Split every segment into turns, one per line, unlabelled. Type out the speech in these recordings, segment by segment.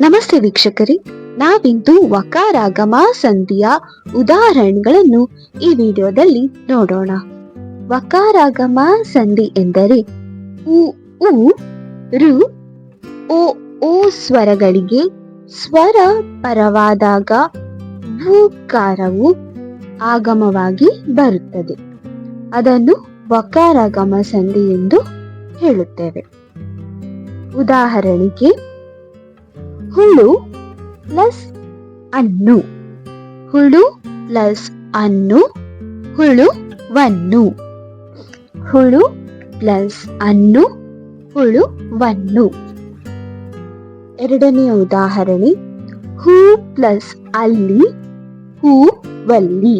ನಮಸ್ತೆ ವೀಕ್ಷಕರೇ, ನಾವಿಂದು ವಕಾರಾಗಮ ಸಂಧಿಯ ಉದಾಹರಣೆಗಳನ್ನು ಈ ವಿಡಿಯೋದಲ್ಲಿ ನೋಡೋಣ. ವಕಾರಾಗಮ ಸಂಧಿ ಎಂದರೆ ಉ ಉ ರು ಓ ಓ ಸ್ವರಗಳಿಗೆ ಸ್ವರ ಪರವಾದಾಗ ಉಕಾರವು ಆಗಮವಾಗಿ ಬರುತ್ತದೆ. ಅದನ್ನು ವಕಾರಾಗಮ ಸಂಧಿ ಎಂದು ಹೇಳುತ್ತೇವೆ. ಉದಾಹರಣೆಗೆ ಹುಳು ಪ್ಲಸ್ ಅನ್ನು, ಹುಳು ಪ್ಲಸ್ ಅನ್ನು, ಹುಳುವನ್ನು. ಹುಳು ಪ್ಲಸ್ ಅನ್ನು, ಹುಳುವನ್ನು. ಎರಡನೆಯ ಉದಾಹರಣೆ ಹೂ ಪ್ಲಸ್ ಅಲ್ಲಿ, ಹೂವಲ್ಲಿ.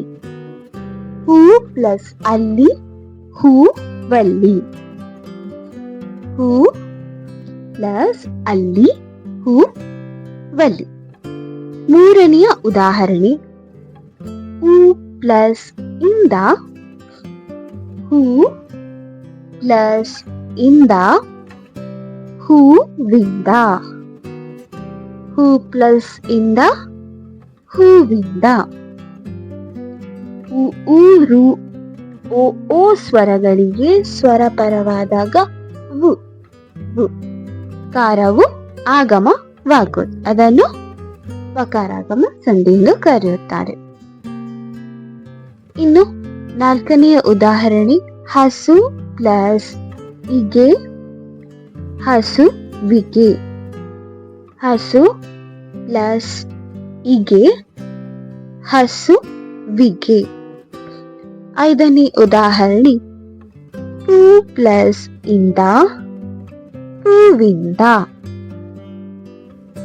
ಹೂ ಪ್ಲಸ್ ಅಲ್ಲಿ, ಹೂವಲ್ಲಿ. ಹೂ ಪ್ಲಸ್ ಅಲ್ಲಿ, ಹೂವಲ್ಲಿ. ಮೂರನೆಯ ಉದಾಹರಣೆ ಹೂ ಪ್ಲಸ್ ಇಂದ, ಹೂ ಪ್ಲಸ್ ಇಂದ, ಹೂವಿಂದ. ಹೂ ಪ್ಲಸ್ ಇಂದ, ಹೂವಿಂದ. ಊರು ಓ ಓ ಸ್ವರಗಳಿಗೆ ಸ್ವರ ಪರವಾದಾಗ ಕಾರವು ಆಗಮವಾಗುವುದು. ಅದನ್ನು ವಕಾರಾಗಮ ಸಂಧಿ ಎಂದು ಕರೆಯುತ್ತಾರೆ. ಇನ್ನು ನಾಲ್ಕನೆಯ ಉದಾಹರಣೆ ಹಸು ಪ್ಲಸ್ ಇಗೆ, ಹಸುವಿಗೆ. ಹಸು ಪ್ಲಸ್ ಇಗೆ, ಹಸುವಿಗೆ. ಐದನೇ ಉದಾಹರಣೆ ಹೂ ಪ್ಲಸ್ ಇಂದ, ಹೂವಿಂದ.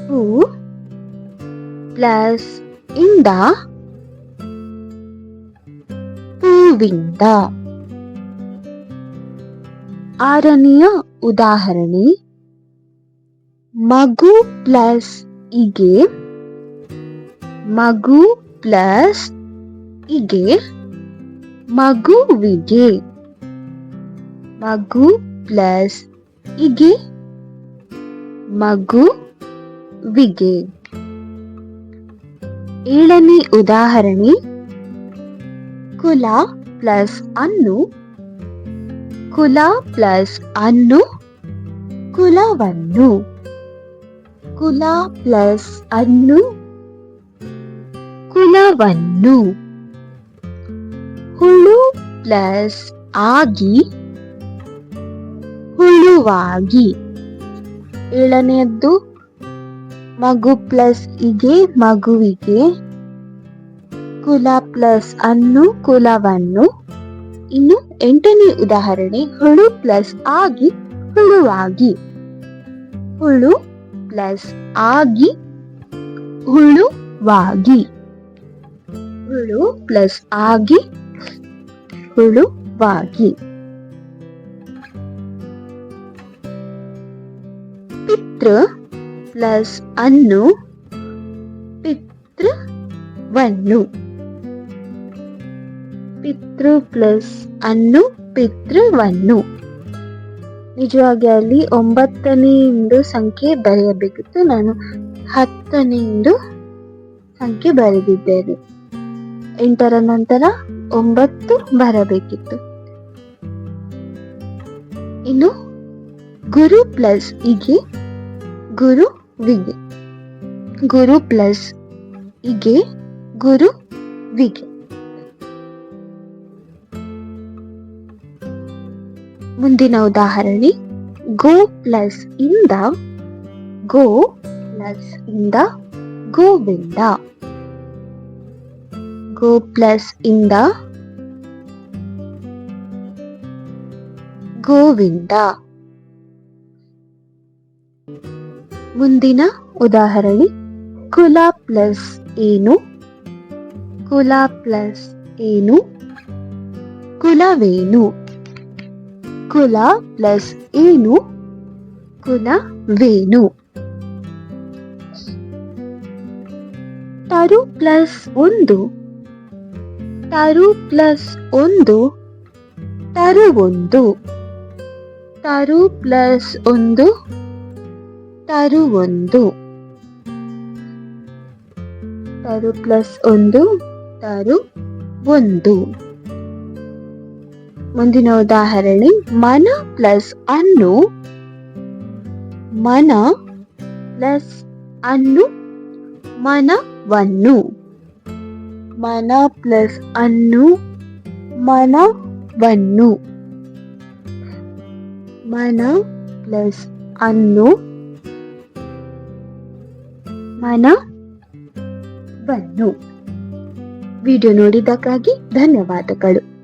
ಹೂ ಪ್ಲಸ್ ಇಂದ, ಹೂವಿಂದ. ಆರನೆಯ ಉದಾಹರಣೆ ಮಗು ಪ್ಲಸ್ ಇಗೆ, ಮಗು ಪ್ಲಸ್ ಇಗೆ, ಮಗುವಿಗೆ. ಮಗು ಪ್ಲಸ್ ಇಗೆ, ಮಗುವಿಗೆ. ಏಳನೇ ಉದಾಹರಣೆ ಕುಲ ಪ್ಲಸ್ ಅನ್ನು, ಕುಲ ಪ್ಲಸ್ ಅನ್ನು, ಕುಲವನ್ನು. ಕುಲ ಪ್ಲಸ್ ಅನ್ನು, ಕುಲವನ್ನು. ಹುಳು ಪ್ಲಸ್ ಆಗಿ, ಹುಳುವಾಗಿ. ಏಳನೆಯದ್ದು ಮಗು ಪ್ಲಸ್ ಇಗೆ, ಮಗುವಿಗೆ. ಕುಲ ಪ್ಲಸ್ ಅನ್ನು, ಕುಲವನ್ನು. ಇನ್ನು ಎಂಟನೇ ಉದಾಹರಣೆ ಹುಳು ಪ್ಲಸ್ ಆಗಿ, ಹುಳುವಾಗಿ. ಹುಳು ಪ್ಲಸ್ ಆಗಿ, ಹುಳುವಾಗಿ. ಹುಳು ಪ್ಲಸ್ ಆಗಿ, ಹುಳುವಾಗಿ. ಪಿತೃ ಪ್ಲಸ್ ಅನ್ನು, ಪಿತೃವನ್ನು. ಪಿತೃ ಪ್ಲಸ್ ಅನ್ನು, ಪಿತೃವನ್ನು. ನಿಜವಾಗಿ ಅಲ್ಲಿ 9ನೇ ಸಂಖ್ಯೆ ಬರೆಯಬೇಕಿತ್ತು, ನಾನು 10ನೇ ಸಂಖ್ಯೆ ಬರೆದಿದ್ದೇನೆ. 8ರ ನಂತರ 9 ಬರಬೇಕಿತ್ತು. ಇನ್ನು ಗುರು ಪ್ಲಸ್ ಇಗೆ, ಗುರುವಿಗೆ. ಗುರು ಪ್ಲಸ್ ಇಗೆ, ಗುರುವಿಗೆ. ಮುಂದಿನ ಉದಾಹರಣೆ ಗೋ ಪ್ಲಸ್ ಇಂದ, ಗೋ ಪ್ಲಸ್ ಇಂದ, ಗೋವಿಂದ. ಗೋ ಪ್ಲಸ್ ಇಂದ, ಗೋವಿಂದ. ಮುಂದಿನ ಉದಾಹರಣೆ ಕುಲ ಪ್ಲಸ್ ಏನು, ಕುಲ ಪ್ಲಸ್ ಏನು, ಕುಲವೇನು. ಕುಲ ಪ್ಲಸ್ ಏನು, ಕುಲವೇನು. ತರು ಪ್ಲಸ್ ಒಂದು, ತರು ಪ್ಲಸ್ ಒಂದು, ತರುವೊಂದು. ತರು ಪ್ಲಸ್ ಒಂದು, ತರುವೊಂದು. ತರು ಪ್ಲಸ್ ಒಂದು ತರು ಒಂದು. ಮುಂದಿನ ಉದಾಹರಣೆ ಮನ ಪ್ಲಸ್ ಅನ್ನು, ಮನ ಪ್ಲಸ್ ಅನ್ನು ಮನವನ್ನು. ಮನ ಪ್ಲಸ್ ಅನ್ನು ಮನವನ್ನು. ಮನ ಪ್ಲಸ್ ಅನ್ನು ಮನವನ್ನು. ವಿಡಿಯೋ ನೋಡಿದ್ದಕ್ಕಾಗಿ ಧನ್ಯವಾದಗಳು.